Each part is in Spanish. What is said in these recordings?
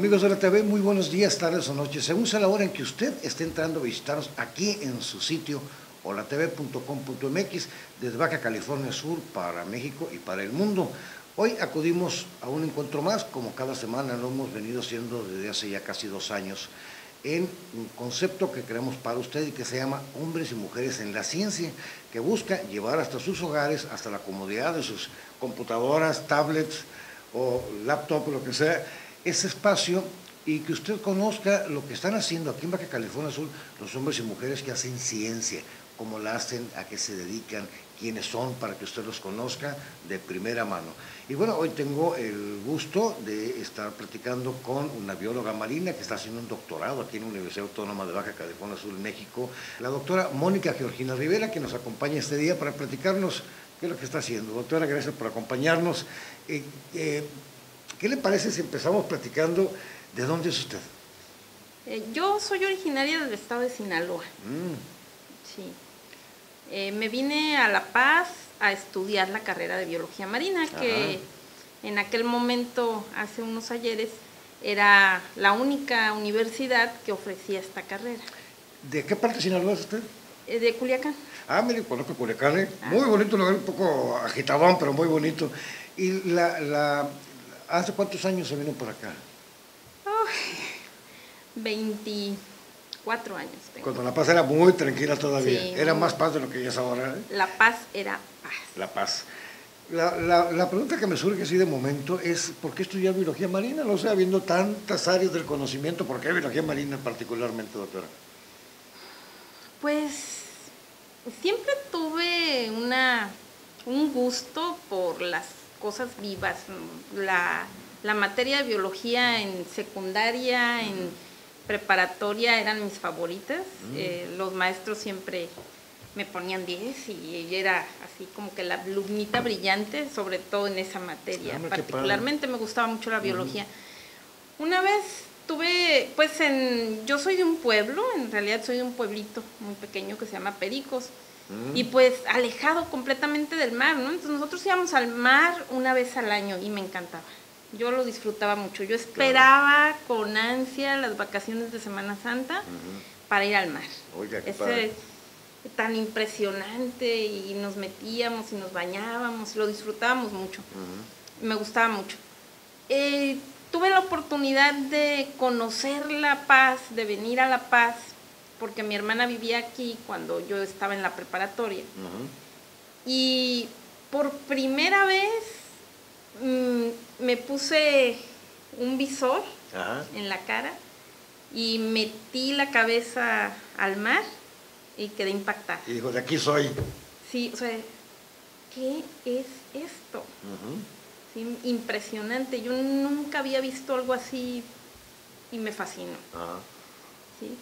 Amigos de la TV, muy buenos días, tardes o noches, según sea la hora en que usted esté entrando a visitarnos aquí en su sitio holatv.com.mx desde Baja California Sur para México y para el mundo. Hoy acudimos a un encuentro más, como cada semana lo hemos venido haciendo desde hace ya casi 2 años, en un concepto que creamos para usted y que se llama Hombres y Mujeres en la Ciencia, que busca llevar hasta sus hogares, hasta la comodidad de sus computadoras, tablets o laptop, lo que sea, ese espacio, y que usted conozca lo que están haciendo aquí en Baja California Sur los hombres y mujeres que hacen ciencia, cómo la hacen, a qué se dedican, quiénes son, para que usted los conozca de primera mano. Y bueno, hoy tengo el gusto de estar platicando con una bióloga marina que está haciendo un doctorado aquí en la Universidad Autónoma de Baja California Sur, México, la doctora Mónica Georgina Rivera, que nos acompaña este día para platicarnos qué es lo que está haciendo. Doctora, gracias por acompañarnos. ¿Qué le parece si empezamos platicando de dónde es usted? Yo soy originaria del estado de Sinaloa. Sí. Me vine a La Paz a estudiar la carrera de biología marina, que en aquel momento, hace unos ayeres, era la única universidad que ofrecía esta carrera. ¿De qué parte de Sinaloa es usted? De Culiacán. Mire, conozco Culiacán, muy bonito lugar, un poco agitadón, pero muy bonito. ¿Y hace cuántos años se vino por acá? 24 años tengo. Cuando La Paz era muy tranquila todavía, Sí, era más paz de lo que ya es ahora. La Paz era paz. La Paz. La pregunta que me surge así de momento es, ¿por qué estudiar biología marina? No sé, habiendo tantas áreas del conocimiento, ¿por qué biología marina particularmente, doctora? Pues siempre tuve un gusto por las cosas vivas. La materia de biología en secundaria, en preparatoria eran mis favoritas. Los maestros siempre me ponían 10 y era así como que la alumnita brillante, sobre todo en esa materia. Particularmente me gustaba mucho la biología. Una vez tuve, pues yo soy de un pueblo, en realidad soy de un pueblito muy pequeño que se llama Pericos, y pues alejado completamente del mar, ¿no? Entonces nosotros íbamos al mar una vez al año y me encantaba. Yo lo disfrutaba mucho. Yo esperaba con ansia las vacaciones de Semana Santa para ir al mar. Oiga, qué padre. Tan impresionante, y nos metíamos y nos bañábamos, lo disfrutábamos mucho. Me gustaba mucho. Tuve la oportunidad de conocer La Paz, de venir a La Paz, porque mi hermana vivía aquí cuando yo estaba en la preparatoria. Y por primera vez me puse un visor en la cara y metí la cabeza al mar y quedé impactada. Y dijo, de aquí soy. Sí, o sea, ¿qué es esto? Sí, impresionante. Yo nunca había visto algo así y me fascinó. ¿Sí?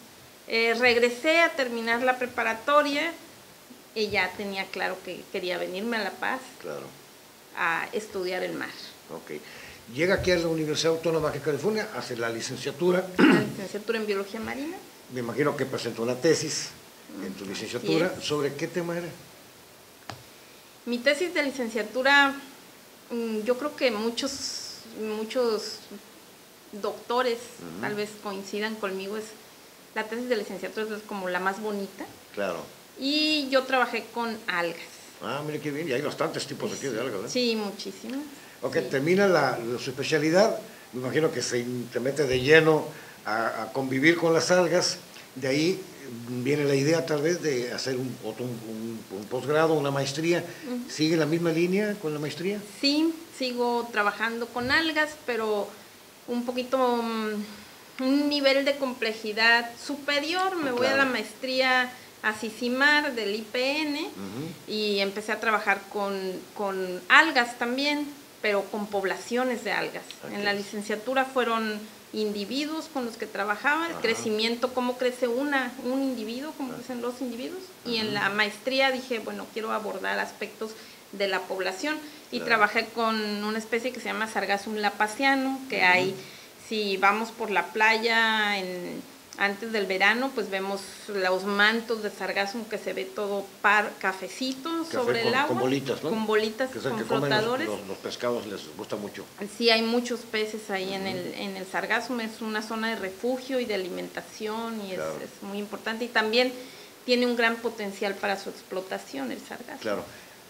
Regresé a terminar la preparatoria y ya tenía claro que quería venirme a La Paz a estudiar el mar. Llega aquí a la Universidad Autónoma de California, hace la licenciatura. La licenciatura en Biología Marina. Me imagino que presentó una tesis en tu licenciatura. ¿Sobre qué tema era? Mi tesis de licenciatura, yo creo que muchos doctores tal vez coincidan conmigo, la tesis de licenciatura es como la más bonita. Claro. Y yo trabajé con algas. Mire qué bien, y hay bastantes tipos aquí de algas, ¿eh? Sí, muchísimas. Termina su especialidad, me imagino que se mete de lleno a convivir con las algas. De ahí viene la idea tal vez de hacer un posgrado, una maestría. ¿Sigue la misma línea con la maestría? Sí, sigo trabajando con algas, pero un poquito, un nivel de complejidad superior. Me voy a la maestría a Sisimar del IPN y empecé a trabajar con algas también, pero con poblaciones de algas. En la licenciatura fueron individuos con los que trabajaba, el crecimiento, cómo crece un individuo, cómo crecen los individuos. Y en la maestría dije, bueno, quiero abordar aspectos de la población y trabajé con una especie que se llama Sargassum lapasianum, que hay, si vamos por la playa Antes del verano, pues vemos los mantos de sargazo que se ve todo cafecito sobre el agua. Con bolitas, ¿no? Con bolitas, que es el con que comen flotadores. Los pescados les gusta mucho. Sí, hay muchos peces ahí en el sargazo. Es una zona de refugio y de alimentación y claro. es muy importante. Y también tiene un gran potencial para su explotación el sargazo. Claro.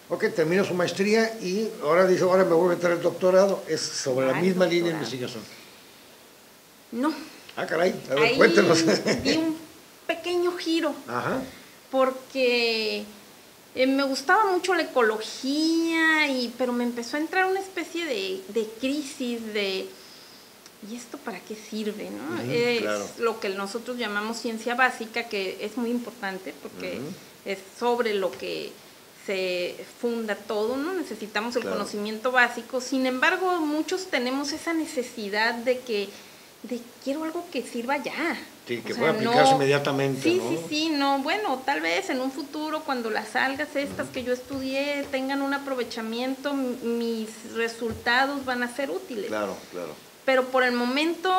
Ok, termino su maestría y ahora dice, ahora me voy a meter el doctorado. ¿Es sobre la misma línea de investigación? No. Ah, caray, a ver, ahí cuéntenos. Di un pequeño giro. Ajá. Porque me gustaba mucho la ecología, pero me empezó a entrar una especie de crisis de, ¿y esto para qué sirve? ¿No? Es claro. Lo que nosotros llamamos ciencia básica, que es muy importante porque es sobre lo que se funda todo, ¿no? Necesitamos el conocimiento básico. Sin embargo, muchos tenemos esa necesidad de quiero algo que sirva ya. Sí, que pueda aplicarse inmediatamente, sí, ¿no? Sí, no, bueno, tal vez en un futuro cuando las algas estas que yo estudié tengan un aprovechamiento, mis resultados van a ser útiles. Claro. Pero por el momento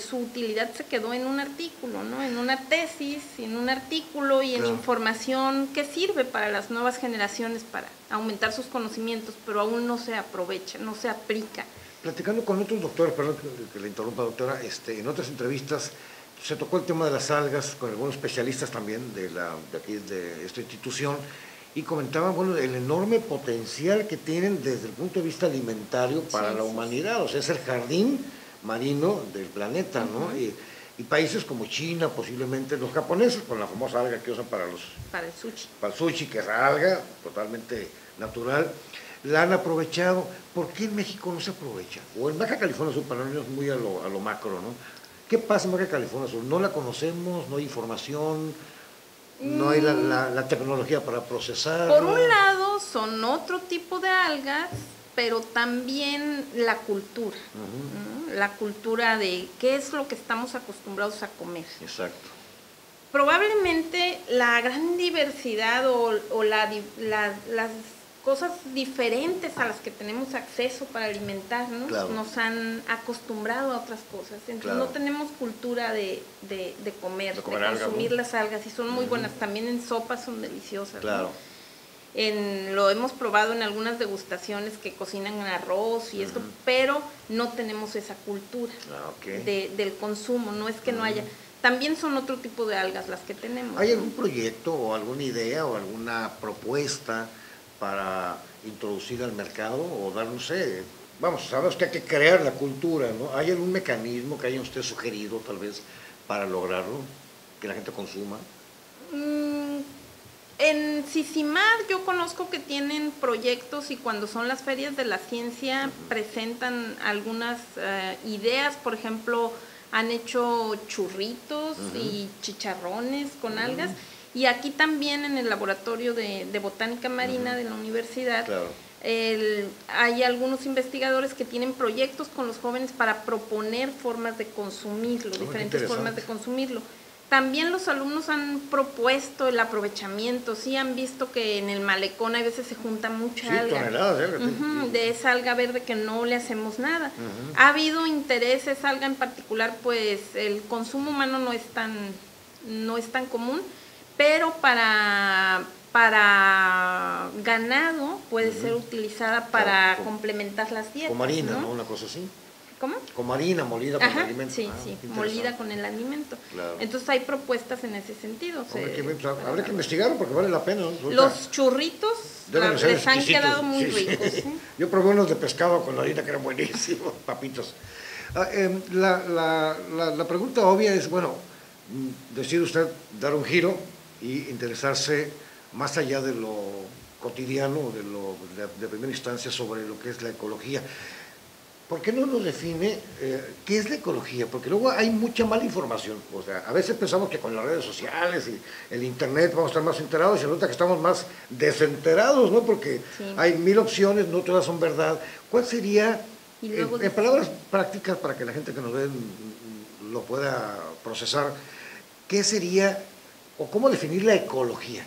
su utilidad se quedó en un artículo, ¿no? En una tesis, en un artículo y en información que sirve para las nuevas generaciones para aumentar sus conocimientos, pero aún no se aprovecha, no se aplica. Platicando con otros doctores, perdón que le interrumpa, doctora, en otras entrevistas se tocó el tema de las algas con algunos especialistas también de aquí de esta institución y comentaban, bueno, el enorme potencial que tienen desde el punto de vista alimentario para la humanidad, o sea, es el jardín marino del planeta, ¿no? Y países como China, posiblemente los japoneses, con la famosa alga que usan para el sushi. Para el sushi, que es alga totalmente natural. La han aprovechado. ¿Por qué en México no se aprovecha? O en Baja California Sur, para no irnos muy a lo macro, ¿no? ¿Qué pasa en Baja California Sur? ¿No la conocemos? ¿No hay información? ¿No hay la tecnología para procesar? Por un lado, son otro tipo de algas, pero también la cultura. ¿No? La cultura de qué es lo que estamos acostumbrados a comer. Exacto. Probablemente la gran diversidad o las cosas diferentes a las que tenemos acceso para alimentarnos, nos han acostumbrado a otras cosas. Entonces no tenemos cultura de comer, de consumir algas, las algas, y son muy buenas. También en sopas son deliciosas. Claro. ¿No? Lo hemos probado en algunas degustaciones que cocinan en arroz y esto, pero no tenemos esa cultura del consumo. No es que no haya. También son otro tipo de algas las que tenemos. ¿Hay algún proyecto o alguna idea o alguna propuesta para introducir al mercado o dar, no sé, vamos, sabemos que hay que crear la cultura, ¿no? ¿Hay algún mecanismo que haya usted sugerido tal vez para lograrlo, que la gente consuma? En Sicimar yo conozco que tienen proyectos y cuando son las ferias de la ciencia presentan algunas ideas, por ejemplo, han hecho churritos y chicharrones con algas. Y aquí también en el laboratorio de botánica marina de la universidad hay algunos investigadores que tienen proyectos con los jóvenes para proponer formas de consumirlo, diferentes formas de consumirlo. También los alumnos han propuesto el aprovechamiento, sí han visto que en el malecón a veces se junta mucha alga. Toneladas de esa alga verde que no le hacemos nada. Ha habido interés, esa alga en particular, pues el consumo humano no es tan común, pero para ganado puede ser utilizada para complementar las dietas. Como harina, ¿no? Una cosa así. ¿Cómo? Como harina molida con el alimento. Sí, molida con el alimento. Claro. Entonces hay propuestas en ese sentido. Habrá que investigar porque vale la pena, ¿no? Los churritos les han quedado muy ricos. Yo probé unos de pescado con harina que eran buenísimos, papitos. La pregunta obvia es, bueno, decide usted dar un giro y interesarse más allá de lo cotidiano, de primera instancia sobre lo que es la ecología. ¿Por qué no nos define qué es la ecología? Porque luego hay mucha mala información. O sea, a veces pensamos que con las redes sociales y el internet vamos a estar más enterados y resulta que estamos más desenterados, ¿no? Porque hay 1000 opciones, no todas son verdad. ¿Cuál sería, en palabras prácticas para que la gente que nos ve lo pueda procesar, qué sería o cómo definir la ecología?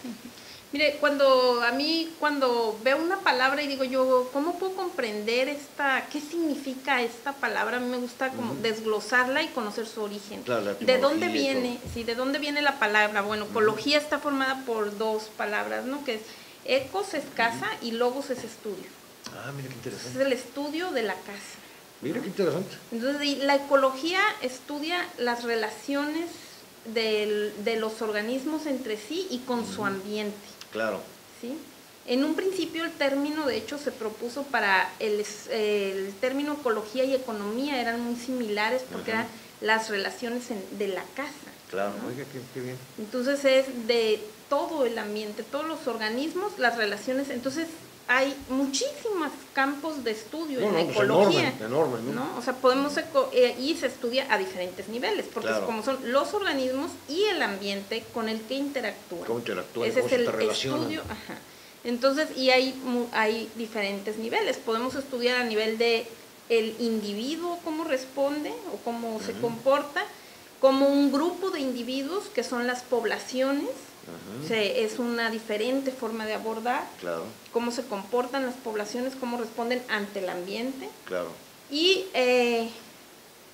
Mire, cuando veo una palabra y digo yo, ¿cómo puedo comprender qué significa esta palabra? A mí me gusta como desglosarla y conocer su origen. Claro, la ¿De dónde etimología y viene? Sí, ¿de dónde viene la palabra? Bueno, ecología está formada por dos palabras, ¿no? Que es ecos es casa y logos es estudio. Ah, mira qué interesante. Es el estudio de la casa. Mira qué interesante. Entonces, la ecología estudia las relaciones de los organismos entre sí y con su ambiente. Claro. ¿Sí? En un principio el término, de hecho, se propuso para el término ecología y economía, eran muy similares porque eran las relaciones de la casa. Claro, ¿no? oiga, qué bien. Entonces es de todo el ambiente, todos los organismos, las relaciones. Entonces hay muchísimos campos de estudio en la ecología. Pues enorme, ¿no? ¿no? O sea, y se estudia a diferentes niveles, porque como son los organismos y el ambiente con el que interactúan. ¿Cómo interactúan? Ese ¿Cómo es el se relacionan? estudio. Ajá. Entonces, y hay diferentes niveles. Podemos estudiar a nivel de el individuo, cómo responde o cómo se comporta, como un grupo de individuos que son las poblaciones. Es una diferente forma de abordar. Claro. Cómo se comportan las poblaciones, cómo responden ante el ambiente. Claro. Y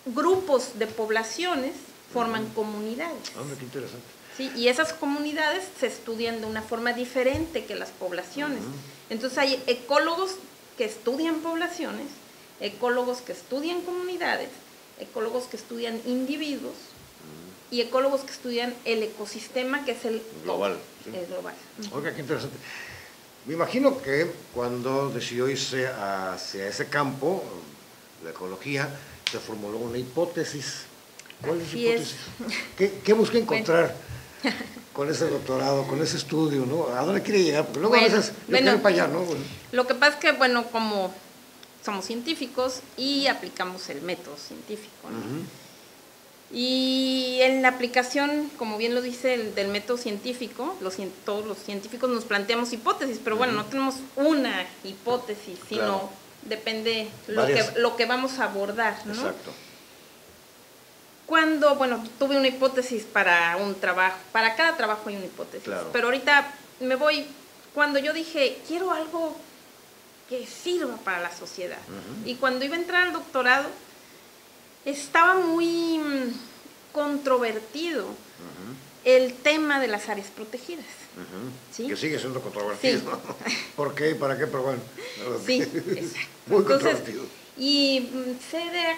grupos de poblaciones forman comunidades. Qué interesante. ¿Sí? Y esas comunidades se estudian de una forma diferente que las poblaciones. Entonces hay ecólogos que estudian poblaciones, ecólogos que estudian comunidades, ecólogos que estudian individuos, y ecólogos que estudian el ecosistema, que es el global. ¿sí? El global. Oiga, qué interesante. Me imagino que cuando decidió irse hacia ese campo, la ecología, se formuló una hipótesis. ¿Cuál es la hipótesis? ¿Qué busca encontrar con ese doctorado, con ese estudio, ¿no? ¿A dónde quiere llegar? Porque luego a veces yo quiero para allá, ¿no? Lo que pasa es que, como somos científicos y aplicamos el método científico, ¿no? Y en la aplicación, como bien lo dice del método científico, todos los científicos nos planteamos hipótesis, pero bueno, no tenemos una hipótesis, sino depende lo que vamos a abordar, ¿no? Exacto. Tuve una hipótesis para un trabajo, para cada trabajo hay una hipótesis, pero ahorita cuando yo dije, quiero algo que sirva para la sociedad, y cuando iba a entrar al doctorado, estaba muy controvertido el tema de las áreas protegidas. ¿Sí? Que sigue siendo controvertido. Sí. ¿Por qué? ¿Para qué? Pero bueno. Sí, exacto. Muy controvertido. Y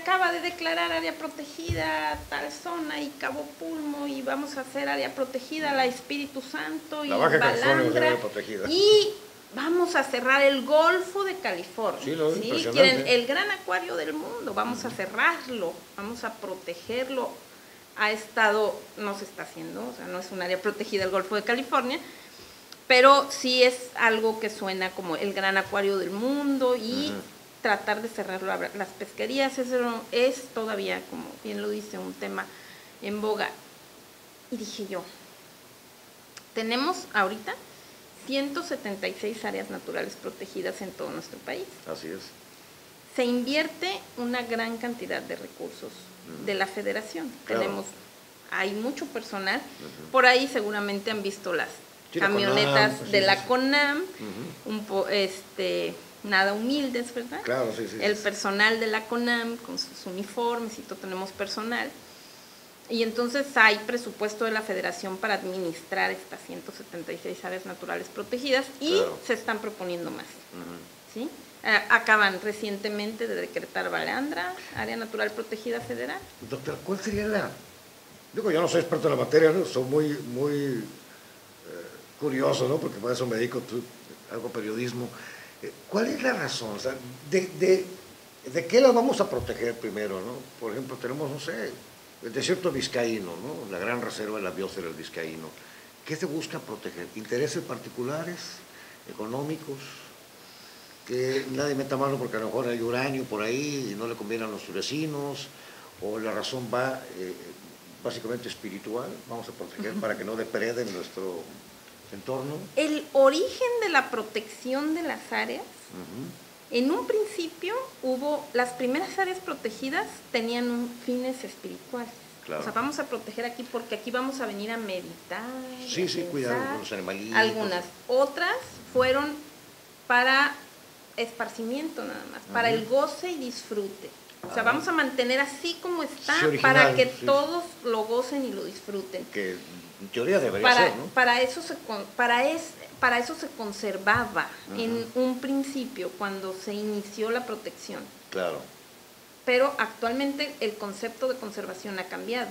acaba de declarar área protegida tal zona y Cabo Pulmo, y vamos a hacer área protegida la Espíritu Santo y la Baja Balandra, área protegida. Y vamos a cerrar el Golfo de California. Sí, quieren el gran acuario del mundo, vamos a cerrarlo, vamos a protegerlo. No se está haciendo, o sea, no es un área protegida el Golfo de California, pero sí es algo que suena como el gran acuario del mundo, y tratar de cerrarlo. Las pesquerías, eso es todavía, como bien lo dice, un tema en boga. Y dije yo, tenemos ahorita 176 áreas naturales protegidas en todo nuestro país. Así es. Se invierte una gran cantidad de recursos de la federación. Claro. Hay mucho personal. Por ahí seguramente han visto las camionetas de la CONAM, nada humildes, ¿verdad? Claro, sí. El personal de la CONAM con sus uniformes y todo, tenemos personal. Y entonces hay presupuesto de la federación para administrar estas 176 áreas naturales protegidas, y se están proponiendo más. ¿Sí? Acaban recientemente de decretar Balandra, área natural protegida federal. Doctor, ¿cuál sería Digo, yo no soy experto en la materia, ¿no? Soy muy curioso, ¿no? Porque para eso me dedico, hago periodismo. ¿Cuál es la razón? O sea, ¿de qué la vamos a proteger primero, no? Por ejemplo, tenemos, no sé, el desierto vizcaíno, ¿no? La gran reserva de la biosfera del vizcaíno. ¿Qué se busca proteger? ¿Intereses particulares, económicos? Que nadie meta mano porque a lo mejor hay uranio por ahí y no le conviene a nuestros vecinos, o la razón va básicamente espiritual, vamos a proteger para que no depreden nuestro entorno. El origen de la protección de las áreas, en un principio las primeras áreas protegidas tenían fines espirituales. Claro. O sea, vamos a proteger aquí porque aquí vamos a venir a meditar. Sí, a cuidar pensar. con los animalitos. Algunas. Otras fueron para esparcimiento nada más, para el goce y disfrute. O sea, vamos a mantener así como está, Sí, original, para que sí. todos lo gocen y lo disfruten. Que en teoría debería ser, ¿no? Para eso se conservaba en un principio, cuando se inició la protección. Claro. Pero actualmente el concepto de conservación ha cambiado.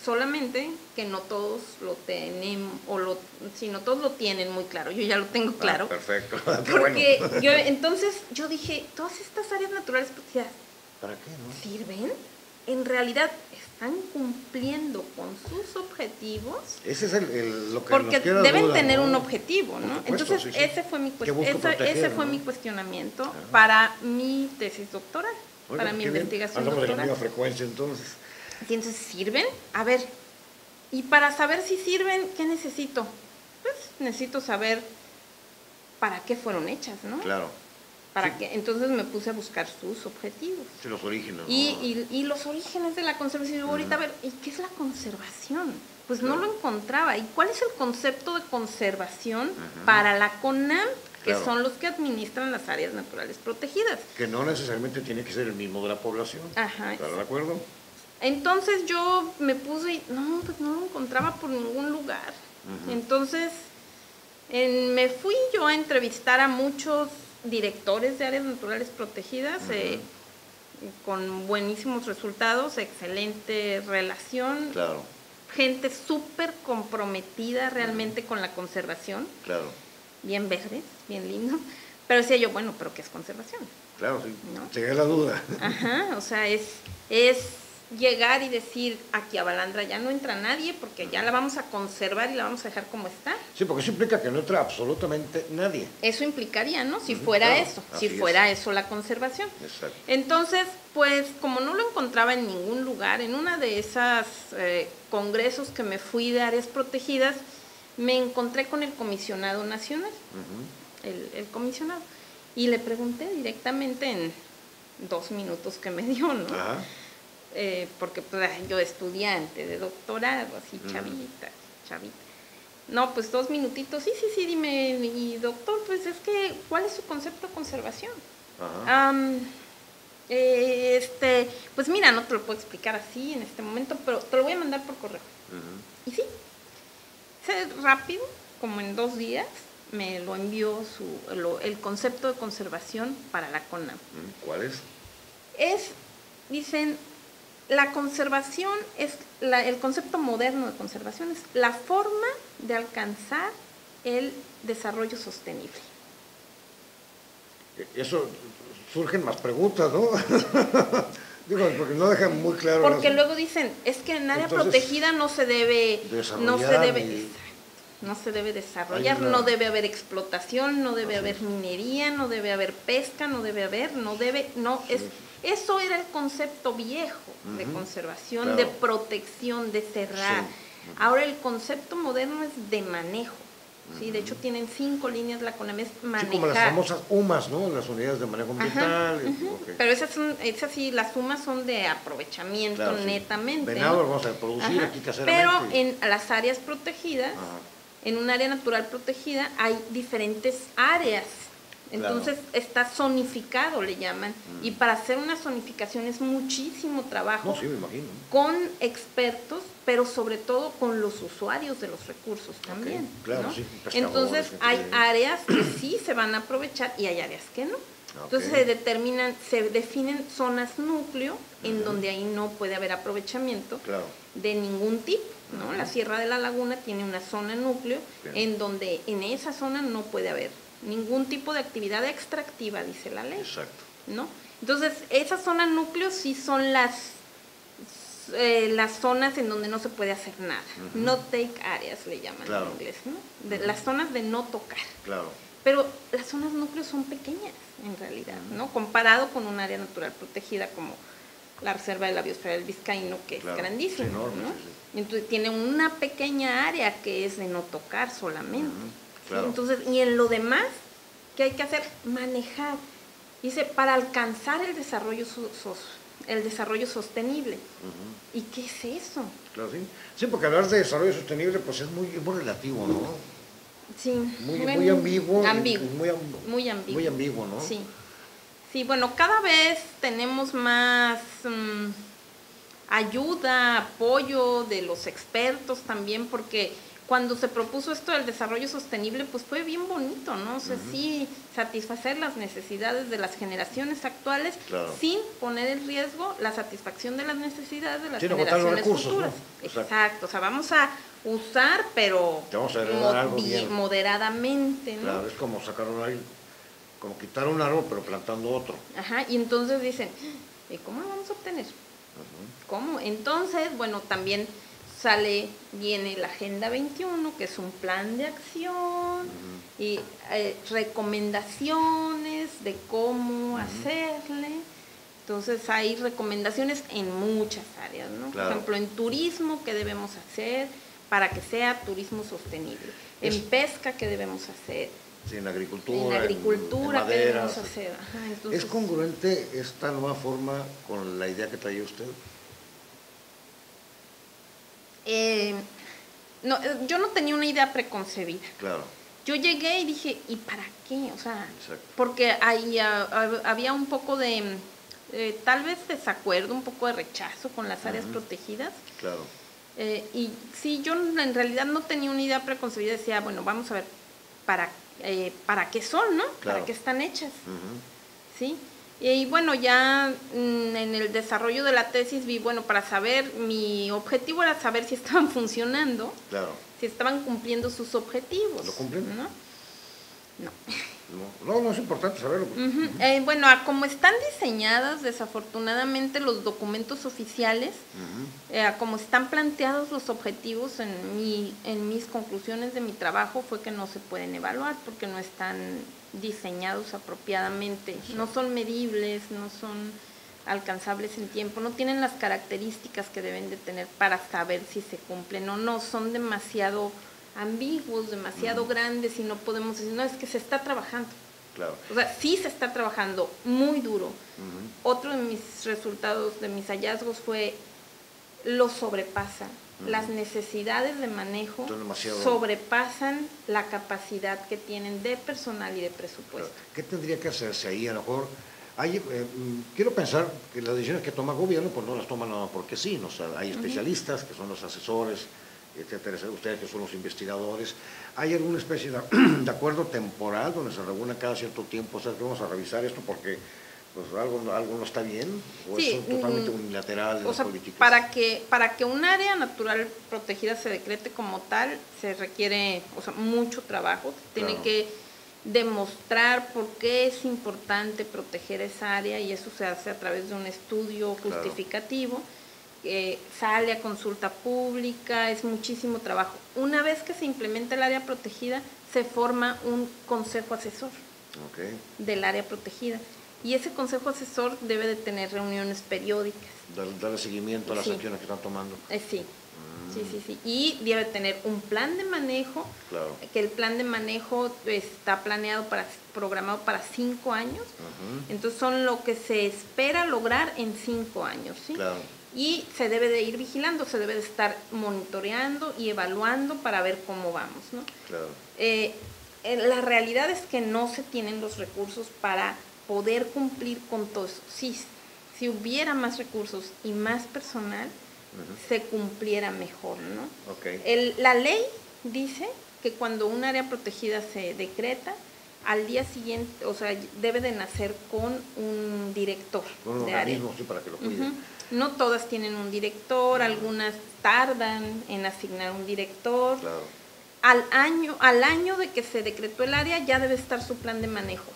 Solamente que no todos lo tenemos, si no todos lo tienen muy claro. Yo ya lo tengo claro. Perfecto. Porque bueno. entonces yo dije, todas estas áreas naturales protegidas, ¿para qué, no? ¿sirven? En realidad están cumpliendo con sus objetivos. Ese es lo que porque nos queda deben duda, tener ¿no? un objetivo, ¿no? Supuesto, Entonces sí. ese fue mi cuestionamiento para mi tesis doctoral, Oiga, para mi qué bien. investigación Andamos en la doctoral. misma frecuencia, entonces. Entonces, ¿sirven? A ver, y para saber si sirven, ¿qué necesito? Pues necesito saber para qué fueron hechas, ¿no? Claro. Para qué. Entonces me puse a buscar sus objetivos. Sí, los orígenes, ¿no? Y los orígenes de la conservación. Y ahorita, a ver, ¿y qué es la conservación? Pues Claro. no lo encontraba. ¿Y cuál es el concepto de conservación para la CONAMP? Que Claro. son los que administran las áreas naturales protegidas. Que no necesariamente tiene que ser el mismo de la población. Ajá. ¿Estás de acuerdo? Entonces yo me puse y pues no lo encontraba por ningún lugar. Entonces me fui yo a entrevistar a muchos directores de áreas naturales protegidas con buenísimos resultados, excelente relación, Claro, gente súper comprometida realmente con la conservación, claro, bien verdes, bien lindo. Pero decía yo, bueno, ¿pero qué es conservación? claro, sí. ¿No? Llegué a la duda. Ajá, o sea, es llegar y decir, aquí a Balandra ya no entra nadie porque ya la vamos a conservar y la vamos a dejar como está. Sí, porque eso implica que no entra absolutamente nadie. Eso implicaría, ¿no? Si fuera claro, eso, así si es. fuera eso la conservación. Exacto. Entonces, pues como no lo encontraba en ningún lugar, en una de esas congresos que me fui de áreas protegidas, me encontré con el comisionado nacional, el comisionado, y le pregunté directamente en 2 minutos que me dio, ¿no? Ajá. Porque pues, yo estudiante de doctorado, así chavita. No, pues 2 minutitos, sí, dime, y doctor, pues es que, ¿cuál es su concepto de conservación? Ajá. Pues mira, no te lo puedo explicar así en este momento, pero te lo voy a mandar por correo. Y sí, rápido, como en 2 días, me lo envió el concepto de conservación para la CONAMP. ¿Cuál es? Dicen, la conservación es, el concepto moderno de conservación es la forma de alcanzar el desarrollo sostenible. Eso surgen más preguntas, ¿no? Digo, porque no dejan muy claro. Porque luego dicen, es que en área protegida no se debe desarrollar, no debe haber explotación, no debe haber minería, no debe haber pesca, eso era el concepto viejo de conservación, claro, de protección, de cerrar. Sí. Ahora el concepto moderno es de manejo. Sí, de hecho tienen 5 líneas la CONAMP, es manejar. Sí, como las famosas UMAS, ¿no? Las unidades de manejo ambiental. Okay. Pero esas sí, las sumas son de aprovechamiento, claro, netamente. Venado, ¿no? lo vamos a producir aquí caseramente. Pero en las áreas protegidas, en un área natural protegida, hay diferentes áreas. Entonces está zonificado, le llaman. Y para hacer una zonificación es muchísimo trabajo. No, sí, me imagino. Con expertos, pero sobre todo con los usuarios de los recursos también. Claro, ¿no? sí. Entonces hay áreas que sí se van a aprovechar y hay áreas que no. Entonces se definen zonas núcleo en donde ahí no puede haber aprovechamiento de ningún tipo, ¿no? La Sierra de la Laguna tiene una zona núcleo en donde en esa zona no puede haber ningún tipo de actividad extractiva, dice la ley. Exacto. ¿No? Entonces, esas zonas núcleos sí son las zonas en donde no se puede hacer nada. No take areas le llaman en inglés, ¿no? Las zonas de no tocar. Claro. Pero las zonas núcleos son pequeñas, en realidad, ¿no? Comparado con un área natural protegida como la Reserva de la Biosfera del Vizcaíno, que es grandísima, enorme, ¿no? Sí. Entonces, tiene una pequeña área que es de no tocar solamente. Claro. Entonces, y en lo demás, ¿qué hay que hacer? Manejar. Dice, para alcanzar el desarrollo el desarrollo sostenible. ¿Y qué es eso? Claro, sí. Sí, porque hablar de desarrollo sostenible pues es muy relativo, ¿no? Sí. Muy ambiguo. Muy ambiguo. Muy ambiguo, ¿no? Sí. Sí, bueno, cada vez tenemos más ayuda, apoyo de los expertos también, porque cuando se propuso esto del desarrollo sostenible, pues fue bien bonito, ¿no? O sea, sí, satisfacer las necesidades de las generaciones actuales, claro, sin poner en riesgo la satisfacción de las necesidades de las sin generaciones recursos, futuras. ¿no? Exacto, o sea, vamos a usar, pero vamos a heredar algo bien. Moderadamente, ¿no? Claro, es como sacar como quitar un árbol, pero plantando otro. Ajá, y entonces dicen, ¿y cómo lo vamos a obtener? ¿Cómo? Entonces, bueno, también viene la Agenda 21, que es un plan de acción y recomendaciones de cómo hacerle. Entonces hay recomendaciones en muchas áreas, ¿no? Claro. Por ejemplo, en turismo, ¿qué debemos hacer para que sea turismo sostenible? En pesca, ¿qué debemos hacer? Sí, en agricultura. En agricultura, en madera, ¿qué debemos hacer? Ajá, entonces, ¿es congruente esta nueva forma con la idea que traía usted? No, yo no tenía una idea preconcebida. Claro. Yo llegué y dije, ¿y para qué? O sea, exacto, porque ahí había un poco de, tal vez desacuerdo, un poco de rechazo con las áreas protegidas. Claro. Y sí, yo en realidad no tenía una idea preconcebida, decía, bueno, vamos a ver para qué son, ¿no? Claro. Para qué están hechas. ¿Sí? Y bueno, ya en el desarrollo de la tesis vi, bueno, para saber, mi objetivo era saber si estaban funcionando, claro, si estaban cumpliendo sus objetivos. ¿lo cumplen? ¿No? No es importante saberlo. Bueno, como están diseñadas, desafortunadamente, los documentos oficiales, como están planteados los objetivos, en mis conclusiones de mi trabajo fue que no se pueden evaluar porque no están diseñados apropiadamente, no son medibles, no son alcanzables en tiempo, no tienen las características que deben de tener para saber si se cumplen o no, son demasiado ambiguos, demasiado grandes y no podemos decir, no, es que se está trabajando. Claro. O sea, sí se está trabajando muy duro. Otro de mis resultados, de mis hallazgos fue, lo sobrepasan. Las necesidades de manejo sobrepasan la capacidad que tienen de personal y de presupuesto. Claro. ¿Qué tendría que hacerse ahí? A lo mejor, quiero pensar que las decisiones que toma el gobierno, pues no las toman nada porque sí, ¿no? O sea, hay especialistas que son los asesores, etcétera, ustedes que son los investigadores. ¿Hay alguna especie de acuerdo temporal donde se reúne cada cierto tiempo? O sea, que vamos a revisar esto porque pues algo no está bien, o sí, es totalmente unilateral en o las sea, políticas. Para que un área natural protegida se decrete como tal, se requiere, o sea, mucho trabajo. Tiene que demostrar por qué es importante proteger esa área, y eso se hace a través de un estudio justificativo. Sale a consulta pública, es muchísimo trabajo. Una vez que se implementa el área protegida, se forma un consejo asesor del área protegida, y ese consejo asesor debe de tener reuniones periódicas. Darle seguimiento a las acciones que están tomando. Sí. Y debe tener un plan de manejo, que el plan de manejo está programado para 5 años. Entonces son lo que se espera lograr en 5 años, ¿sí? Claro. Y se debe de ir vigilando, se debe de estar monitoreando y evaluando para ver cómo vamos, ¿no? Claro. La realidad es que no se tienen los recursos para poder cumplir con todo eso. Si hubiera más recursos y más personal, se cumpliera mejor, ¿no? La ley dice que cuando un área protegida se decreta, al día siguiente, o sea, debe de nacer con un director de área. Sí, para que lo cuiden. No todas tienen un director, algunas tardan en asignar un director. Claro. Al año de que se decretó el área ya debe estar su plan de manejo.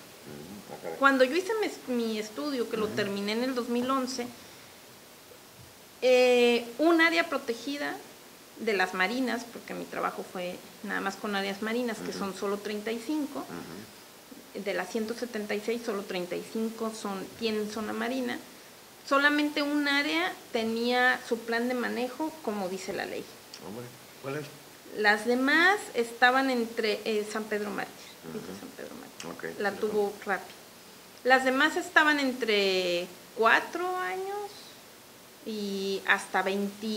Cuando yo hice mi estudio, que lo terminé en el 2011, un área protegida de las marinas, porque mi trabajo fue nada más con áreas marinas, que son solo 35, de las 176, solo 35 tienen zona marina. Solamente un área tenía su plan de manejo, como dice la ley. ¿Cuál es? Las demás estaban entre San Pedro Mártir. San Pedro Mártir. La tuvo rápido. Las demás estaban entre 4 años y hasta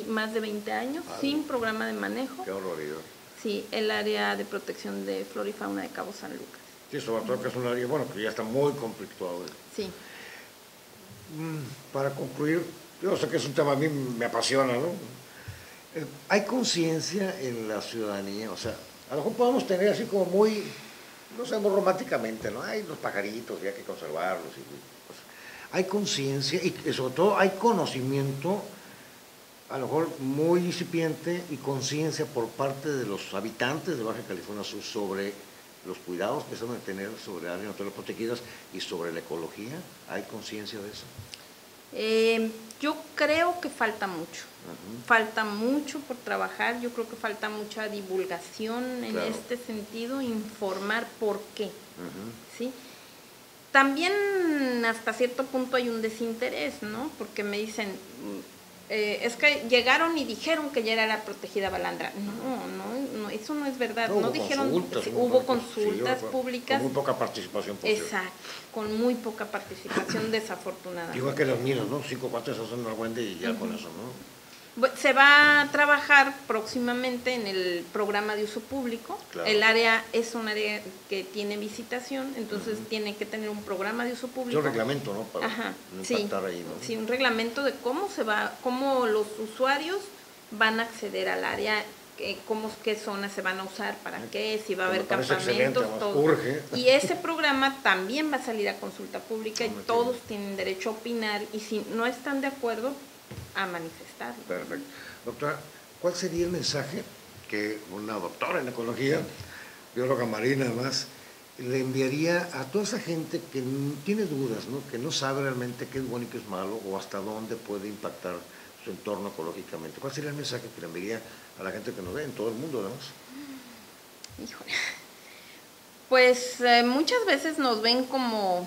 más de 20 años sin programa de manejo. Qué horroridad. Sí, el área de protección de flora y fauna de Cabo San Lucas. Sí, sobre todo que es un área, bueno, que ya está muy conflictuado. Sí. Para concluir, yo sé que es un tema a mí me apasiona, ¿no? ¿Hay conciencia en la ciudadanía? O sea, a lo mejor podemos tener así como muy, no sé, muy románticamente, ¿no? Hay los pajaritos y hay que conservarlos. Pues, hay conciencia y sobre todo hay conocimiento, a lo mejor muy incipiente, y conciencia por parte de los habitantes de Baja California Sur sobre los cuidados que se deben tener sobre áreas naturales protegidas y sobre la ecología. ¿Hay conciencia de eso? Yo creo que falta mucho. Falta mucho por trabajar. Yo creo que falta mucha divulgación en este sentido, informar por qué. ¿Sí? También hasta cierto punto hay un desinterés, ¿no? Porque me dicen, es que llegaron y dijeron que ya era protegida Balandra. No, eso no es verdad. No dijeron, hubo consultas públicas. Con muy poca participación posible. Exacto, con muy poca participación, desafortunadamente. Igual que los minos, ¿no? 5 cuartos hacen una buena y ya con eso, ¿no? Se va a trabajar próximamente en el programa de uso público. Claro. El área es un área que tiene visitación, entonces tiene que tener un programa de uso público. Es un reglamento, ¿no? Para no impactar ahí, ¿no? Sí, un reglamento de cómo los usuarios van a acceder al área, qué zonas se van a usar, para qué, si va a haber campamentos, todo. Urge. Y ese programa también va a salir a consulta pública y todos tienen derecho a opinar, y si no están de acuerdo, a manifestarlo. Perfecto. Doctora, ¿cuál sería el mensaje que una doctora en ecología, bióloga marina además, le enviaría a toda esa gente que tiene dudas, ¿no? Que no sabe realmente qué es bueno y qué es malo, o hasta dónde puede impactar su entorno ecológicamente? ¿Cuál sería el mensaje que le enviaría a la gente que nos ve en todo el mundo, además? Híjole. Pues muchas veces nos ven como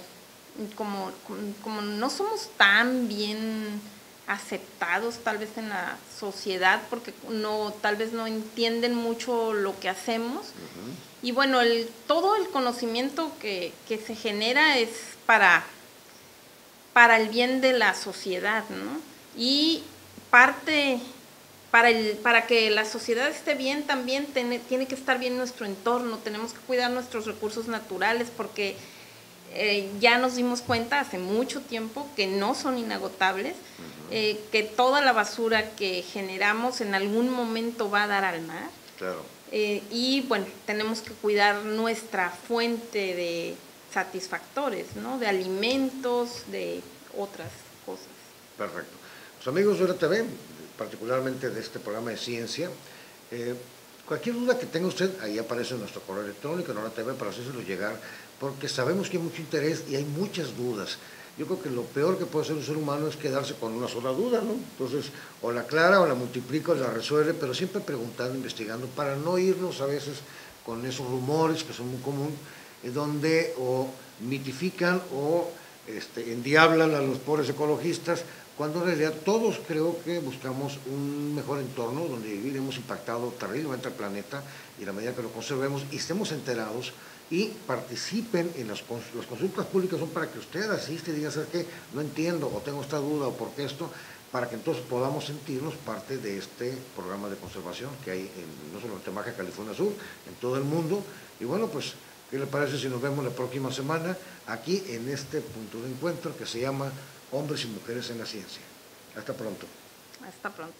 no somos tan bien aceptados tal vez en la sociedad, porque tal vez no entienden mucho lo que hacemos. Y bueno, todo el conocimiento que se genera es para el bien de la sociedad, ¿no? Y para que la sociedad esté bien, también tiene que estar bien nuestro entorno. Tenemos que cuidar nuestros recursos naturales, porque ya nos dimos cuenta hace mucho tiempo que no son inagotables, que toda la basura que generamos en algún momento va a dar al mar. Claro. Y bueno, tenemos que cuidar nuestra fuente de satisfactores, ¿no? De alimentos, de otras cosas. Perfecto. Los amigos de RTV, particularmente de este programa de ciencia, cualquier duda que tenga usted, ahí aparece nuestro correo electrónico en RTV para hacérselo llegar, porque sabemos que hay mucho interés y hay muchas dudas. Yo creo que lo peor que puede hacer un ser humano es quedarse con una sola duda, ¿no? Entonces, o la aclara, o la multiplica, o la resuelve, pero siempre preguntando, investigando, para no irnos a veces con esos rumores que son muy comunes, donde o mitifican o endiablan a los pobres ecologistas, cuando en realidad todos creo que buscamos un mejor entorno donde vivir. Hemos impactado terriblemente al planeta, y la medida que lo conservemos y estemos enterados y participen en las consultas públicas, son para que usted asiste y diga, ¿sabes qué? No entiendo, o tengo esta duda, o por qué esto, para que entonces podamos sentirnos parte de este programa de conservación que hay no solamente en Baja California Sur, en todo el mundo. Y bueno, pues, ¿qué le parece si nos vemos la próxima semana aquí en este punto de encuentro que se llama Hombres y Mujeres en la Ciencia? Hasta pronto. Hasta pronto.